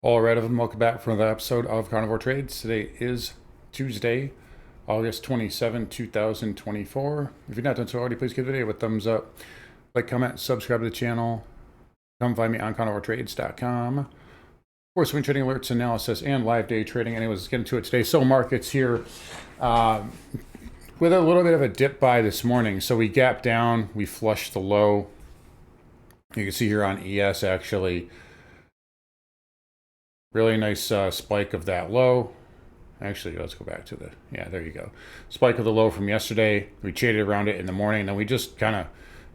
All right, everyone, welcome back for another episode of Carnivore Trades. Today is Tuesday, August 27, 2024. If you're not done so already, please give the video a thumbs up, like, comment, subscribe to the channel. Come find me on carnivoretrades.com for swing trading alerts, analysis, and live day trading. Anyways, let's get into it today. So markets here with a little bit of a dip buy this morning. So we gapped down, we flushed the low. You can see here on ES actually. Really nice spike of that low. Actually, let's go back to there you go. Spike of the low from yesterday. We traded around it in the morning, and then we just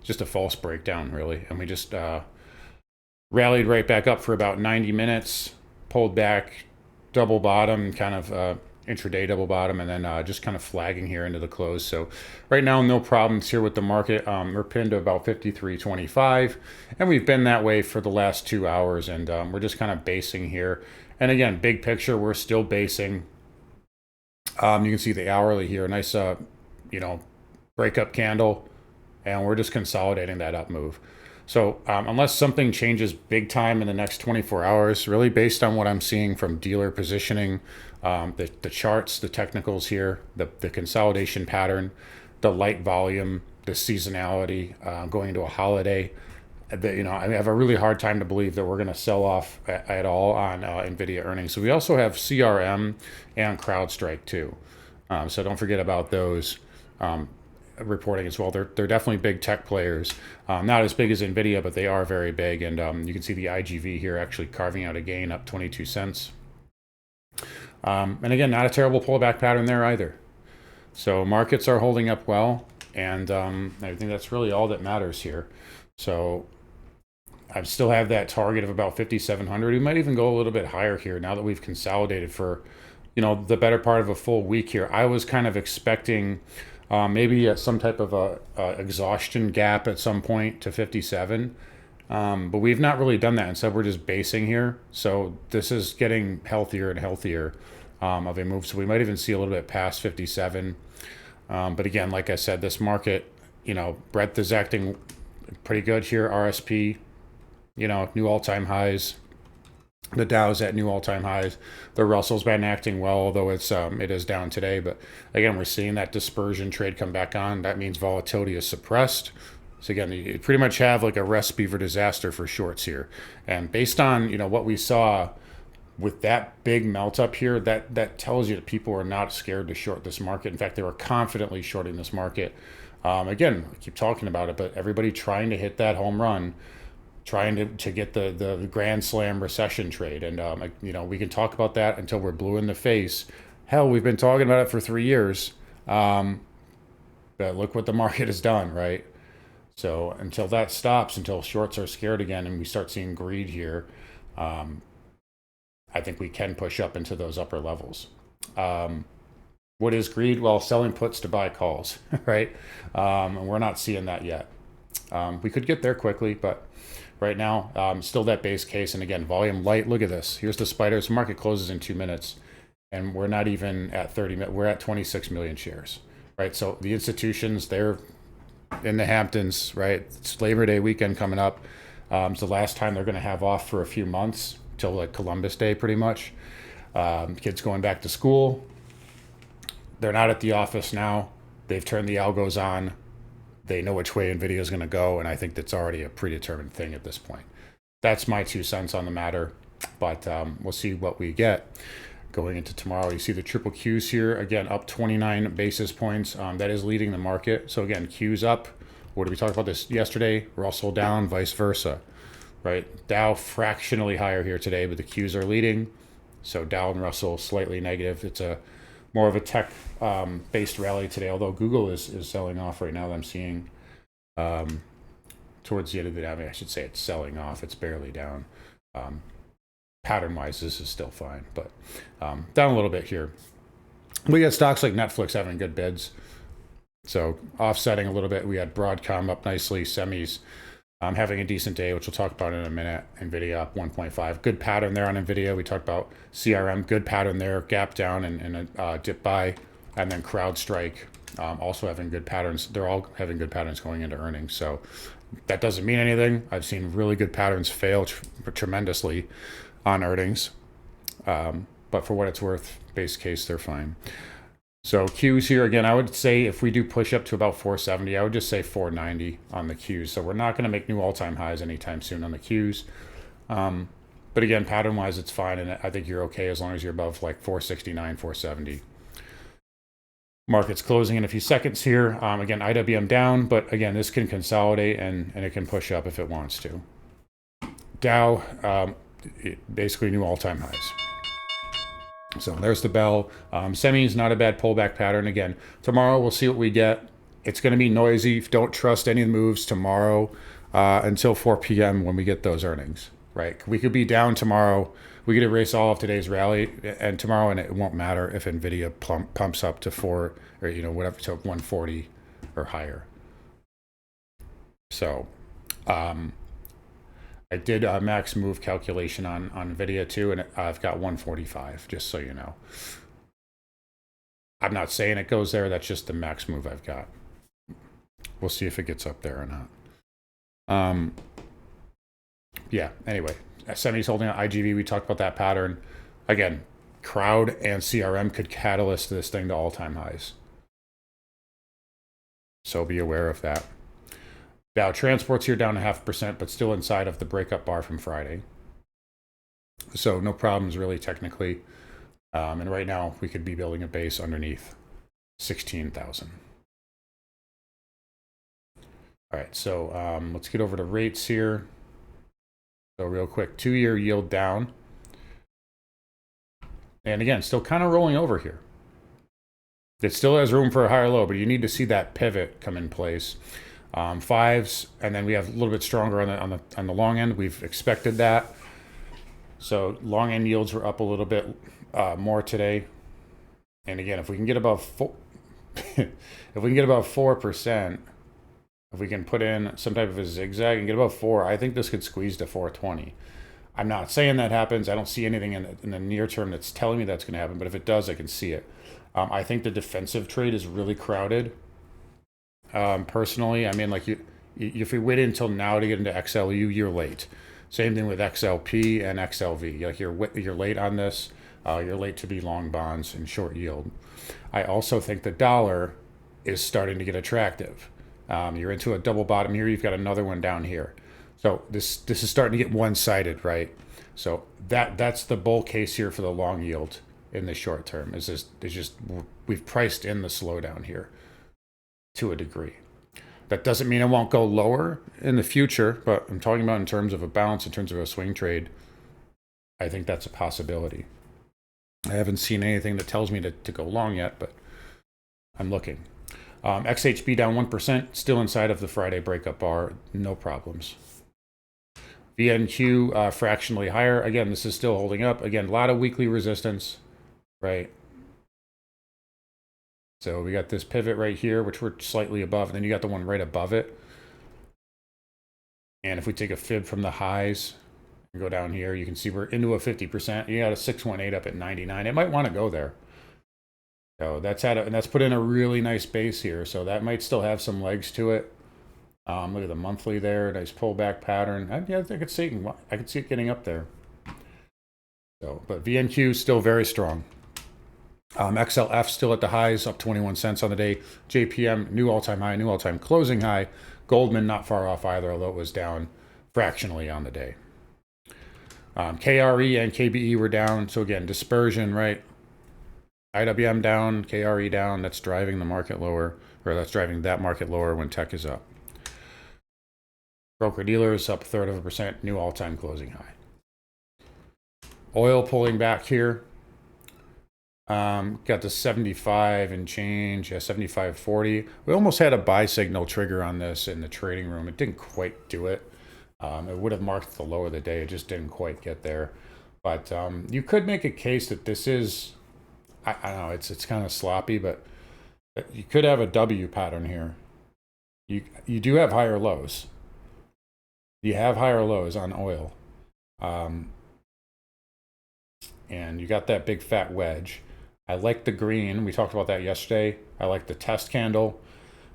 just a false breakdown, really. And we just rallied right back up for about 90 minutes, pulled back, double bottom, intraday double bottom, and then just kind of flagging here into the close. So right now, no problems here with the market. We're pinned to about 53.25, and we've been that way for the last 2 hours, and we're just kind of basing here. And again, big picture, we're still basing. You can see the hourly here, nice, breakup candle, and we're just consolidating that up move. So unless something changes big time in the next 24 hours, really based on what I'm seeing from dealer positioning, the charts, the technicals here, the consolidation pattern, the light volume, the seasonality, going into a holiday, I have a really hard time to believe that we're going to sell off at all on NVIDIA earnings. So we also have CRM and CrowdStrike too. So don't forget about those reporting as well. They're definitely big tech players. Not as big as NVIDIA, but they are very big. And you can see the IGV here actually carving out a gain up 22 cents. And again, not a terrible pullback pattern there either. So markets are holding up well. And I think that's really all that matters here. So I still have that target of about 5,700. We might even go a little bit higher here now that we've consolidated for, the better part of a full week here. I was kind of expecting maybe some type of a exhaustion gap at some point to 57. But we've not really done that. Instead, we're just basing here. So this is getting healthier and healthier of a move. So we might even see a little bit past 57. But again, like I said, this market, breadth is acting pretty good here. RSP, new all-time highs. The Dow's at new all-time highs. The Russell's been acting well, although it is down today. But again, we're seeing that dispersion trade come back on. That means volatility is suppressed. So again, you pretty much have like a recipe for disaster for shorts here. And based on what we saw with that big melt up here, that tells you that people are not scared to short this market. In fact, they were confidently shorting this market. Again, I keep talking about it, but everybody trying to hit that home run, trying to get the grand slam recession trade. And, we can talk about that until we're blue in the face. Hell, we've been talking about it for 3 years. But look what the market has done, right? So until that stops, until shorts are scared again and we start seeing greed here, I think we can push up into those upper levels. What is greed? Well, selling puts to buy calls, right? And we're not seeing that yet. We could get there quickly, but right now, still that base case. And again, volume light. Look at this. Here's the spiders. Market closes in 2 minutes, and we're not even at 30 minutes. We're at 26 million shares, right? So the institutions, they're in the Hamptons, right? It's Labor Day weekend coming up. It's the last time they're going to have off for a few months till like Columbus Day, pretty much. Kids going back to school. They're not at the office now. They've turned the algos on. They know which way NVIDIA is going to go, and I think that's already a predetermined thing at this point. That's my 2 cents on the matter, but we'll see what we get going into tomorrow. You see the triple Qs here, again, up 29 basis points. That is leading the market. So again, Qs up. What did we talk about this yesterday? Russell down, vice versa, right? Dow fractionally higher here today, but the Qs are leading. So Dow and Russell slightly negative. It's a more of a tech based rally today, although Google is selling off right now. I'm seeing towards the end of the day. I mean, I should say it's selling off. It's barely down. Pattern wise, this is still fine, but down a little bit here. We got stocks like Netflix having good bids, so offsetting a little bit. We had Broadcom up nicely, semis having a decent day, which we'll talk about in a minute. NVIDIA up 1.5. Good pattern there on NVIDIA. We talked about CRM. Good pattern there. Gap down and a dip buy. And then CrowdStrike also having good patterns. They're all having good patterns going into earnings. So That doesn't mean anything. I've seen really good patterns fail tremendously on earnings. But for what it's worth, base case, they're fine. So Qs here, again, I would say if we do push up to about 470, I would just say 490 on the Qs. So we're not going to make new all-time highs anytime soon on the Qs. But again, pattern-wise, it's fine, and I think you're okay as long as you're above like 469, 470. Market's closing in a few seconds here. Again, IWM down, but again, this can consolidate and it can push up if it wants to. Dow, basically new all-time highs. So there's the bell. Semis, not a bad pullback pattern. Again, tomorrow we'll see what we get. It's going to be noisy. Don't trust any of the moves tomorrow until 4 p.m. when we get those earnings, right? We could be down tomorrow. We could erase all of today's rally and tomorrow, and it won't matter if NVIDIA pumps up to 4 or, whatever, to 140 or higher. So, I did a max move calculation on NVIDIA too, and I've got 145, just so you know. I'm not saying it goes there. That's just the max move I've got. We'll see if it gets up there or not. Yeah, anyway, semis holding on IGV. We talked about that pattern. Again, crowd and CRM could catalyst this thing to all-time highs. So be aware of that. Dow transports here down 0.5%, but still inside of the breakup bar from Friday. So no problems really technically. And right now we could be building a base underneath 16,000. All right, so let's get over to rates here. So real quick, 2-year yield down. And again, still kind of rolling over here. It still has room for a higher low, but you need to see that pivot come in place. Fives, and then we have a little bit stronger on the long end. We've expected that. So long end yields were up a little bit more today. And again, if we can get above if we can get above 4%, if we can put in some type of a zigzag and get above 4, I think this could squeeze to 420. I'm not saying that happens. I don't see anything in the near term that's telling me that's going to happen. But if it does, I can see it. I think the defensive trade is really crowded. Personally, I mean, like if we waited until now to get into XLU, you're late. Same thing with XLP and XLV. Like you're late on this. You're late to be long bonds and short yield. I also think the dollar is starting to get attractive. You're into a double bottom here. You've got another one down here. So this is starting to get one-sided, right? So that's the bull case here for the long yield in the short term. Is just we've priced in the slowdown here to a degree. That doesn't mean it won't go lower in the future, but I'm talking about in terms of a bounce, in terms of a swing trade. I think that's a possibility. I haven't seen anything that tells me to go long yet, but I'm looking. XHB down 1%, still inside of the Friday breakup bar, no problems. VNQ fractionally higher. Again, this is still holding up. Again, a lot of weekly resistance, right? So we got this pivot right here, which we're slightly above, and then you got the one right above it. And if we take a fib from the highs and go down here, you can see we're into a 50%. You got a 618 up at 99. It might want to go there. So that's and that's put in a really nice base here. So that might still have some legs to it. Look at the monthly there, nice pullback pattern. Yeah, I could see it getting up there. So, but VNQ still very strong. XLF still at the highs, up 21 cents on the day. JPM, new all-time high, new all-time closing high. Goldman not far off either, although it was down fractionally on the day. KRE and KBE were down. So again, dispersion, right? IWM down, KRE down. That's driving the market lower, or that's driving that market lower when tech is up. Broker dealers up 1/3%, new all-time closing high. Oil pulling back here. Got to 75 and change, 75.40. We almost had a buy signal trigger on this in the trading room. It didn't quite do it. It would have marked the low of the day. It just didn't quite get there. But you could make a case that this is, I don't know, it's kind of sloppy, but you could have a W pattern here. You do have higher lows. You have higher lows on oil. And you got that big fat wedge. I like the green. We talked about that yesterday. I like the test candle.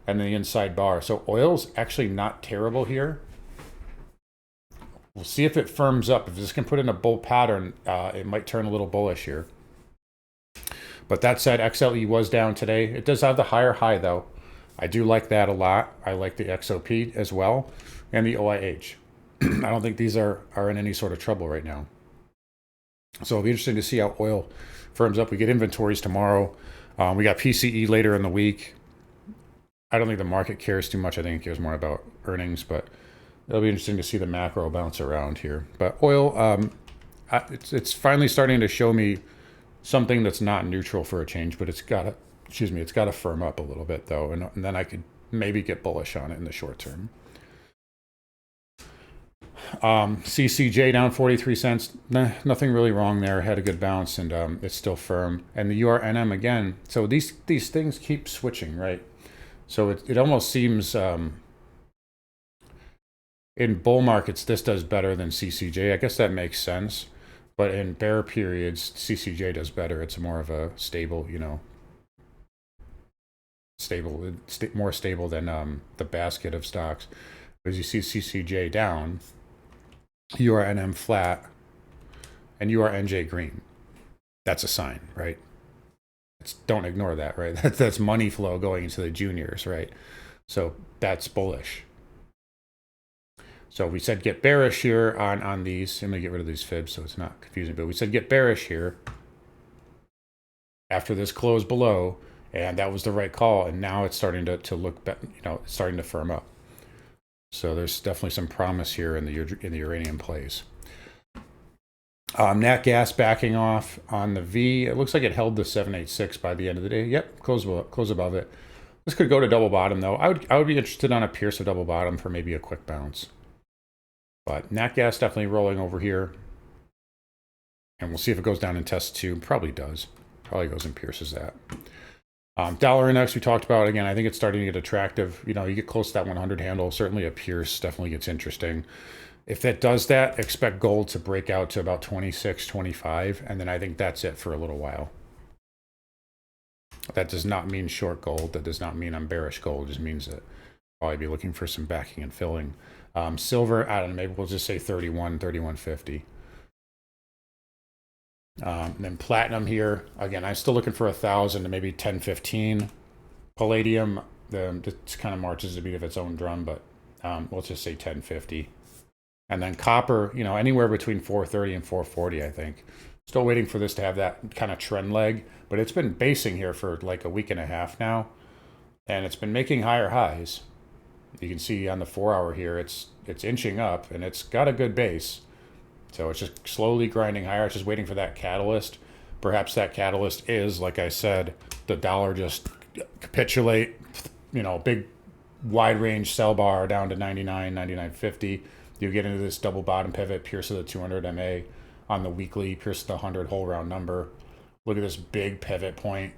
and the inside bar. So oil's actually not terrible here. We'll see if it firms up. If this can put in a bull pattern, it might turn a little bullish here. But that said, XLE was down today. It does have the higher high, though. I do like that a lot. I like the XOP as well, and the OIH. I don't think these are in any sort of trouble right now. So it'll be interesting to see how oil firms up. We get inventories tomorrow. We got PCE later in the week. I don't think the market cares too much. I think it cares more about earnings, but it'll be interesting to see the macro bounce around here. But oil, it's finally starting to show me something that's not neutral for a change, but it's got to, it's got to firm up a little bit though, and then I could maybe get bullish on it in the short term. CCJ down 43 cents. Nothing really wrong there. Had a good bounce, and it's still firm. And the URNM again. So these things keep switching, right? So it almost seems in bull markets this does better than CCJ. I guess that makes sense. But in bear periods, CCJ does better. It's more of a stable, more stable than the basket of stocks. As you see CCJ down, URNM flat, and URNJ green. That's a sign, right? Don't ignore that, right? That's money flow going into the juniors, right? So that's bullish. So we said get bearish here on these. I'm going to get rid of these fibs so it's not confusing, but we said get bearish here after this close below, and that was the right call, and now it's starting to look, it's starting to firm up. So there's definitely some promise here in the uranium plays. Nat gas backing off on the V. It looks like it held the 786 by the end of the day. Yep, close above it. This could go to double bottom though. I would be interested on a pierce of double bottom for maybe a quick bounce. But nat gas definitely rolling over here, and we'll see if it goes down and tests 2. Probably does. Probably goes and pierces that. Dollar index we talked about. Again, I think it's starting to get attractive. You get close to that 100 handle. Certainly a pierce definitely gets interesting. If that does that, expect gold to break out to about 26, 25, and then I think that's it for a little while. That does not mean short gold. That does not mean I'm bearish gold. It just means that I'll probably be looking for some backing and filling. Silver, I don't know, maybe we'll just say 31, 31.50. Then platinum here, again, I'm still looking for 1,000 to maybe 10.15. Palladium, it kind of marches to beat of its own drum, but let's just say 10.50. And then copper, anywhere between 4.30 and 4.40, I think. Still waiting for this to have that kind of trend leg, but it's been basing here for like a week and a half now, and it's been making higher highs. You can see on the 4-hour here, it's inching up, and it's got a good base. So it's just slowly grinding higher. It's just waiting for that catalyst. Perhaps that catalyst is, like I said, the dollar just capitulate, big wide range sell bar down to 99, 99.50. You get into this double bottom pivot, pierce of the 200 MA on the weekly, pierce the 100 whole round number. Look at this big pivot point,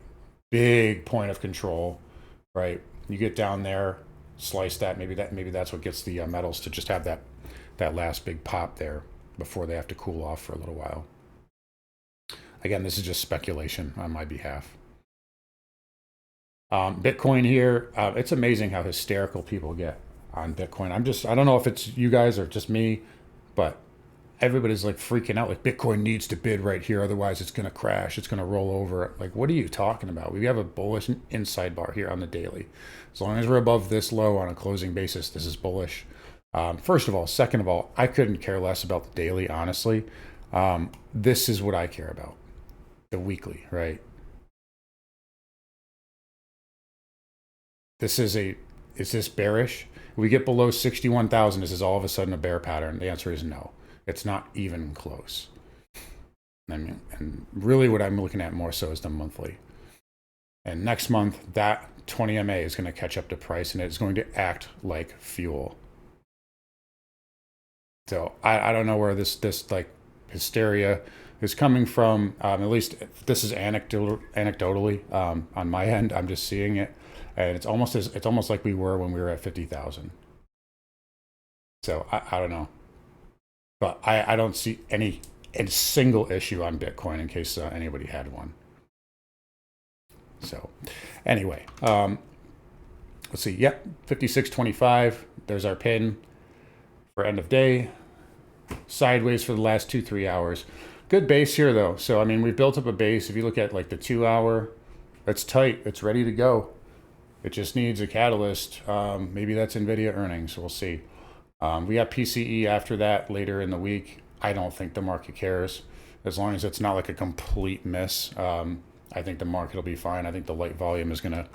big point of control, right? You get down there, slice that. Maybe that's what gets the metals to just have that last big pop there before they have to cool off for a little while. Again, this is just speculation on my behalf. Bitcoin here, it's amazing how hysterical people get on Bitcoin. I don't know if it's you guys or just me, but everybody's like freaking out. Like, Bitcoin needs to bid right here, otherwise it's going to crash. It's going to roll over. Like, what are you talking about? We have a bullish inside bar here on the daily. As long as we're above this low on a closing basis, this is bullish. First of all. Second of all, I couldn't care less about the daily, honestly. This is what I care about. The weekly, right? Is this bearish? If we get below 61,000, is this all of a sudden a bear pattern? The answer is no. It's not even close. And really what I'm looking at more so is the monthly. And next month, that 20 MA is going to catch up to price, and it's going to act like fuel. So I don't know where this like hysteria is coming from. At least this is anecdotally on my end. I'm just seeing it, and it's almost like we were when we were at 50,000. So I don't know, but I don't see any single issue on Bitcoin in case anybody had one. So anyway, let's see. Yep, 56.25. There's our pin for end of day. Sideways for the last 2-3 hours. Good base here though. So I mean, we've built up a base. If you look at like the 2 hour, that's tight. It's ready to go. It just needs a catalyst. Maybe that's NVIDIA earnings. We'll see. We got PCE after that later in the week. I don't think the market cares as long as it's not like a complete miss. I think the market will be fine. I think the light volume is going to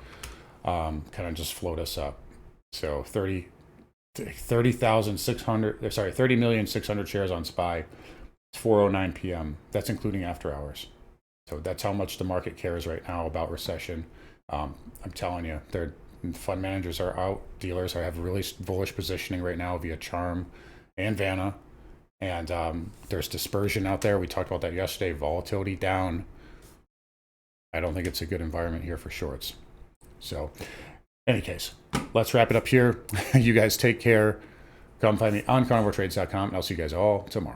kind of just float us up. So 30,600 shares on SPY. It's 4:09 p.m. That's including after hours. So that's how much the market cares right now about recession. I'm telling you, fund managers are out. Dealers have really bullish positioning right now via Charm and Vanna. And there's dispersion out there. We talked about that yesterday. Volatility down. I don't think it's a good environment here for shorts. So, in any case, let's wrap it up here. You guys take care. Come find me on carnivoretrades.com, and I'll see you guys all tomorrow.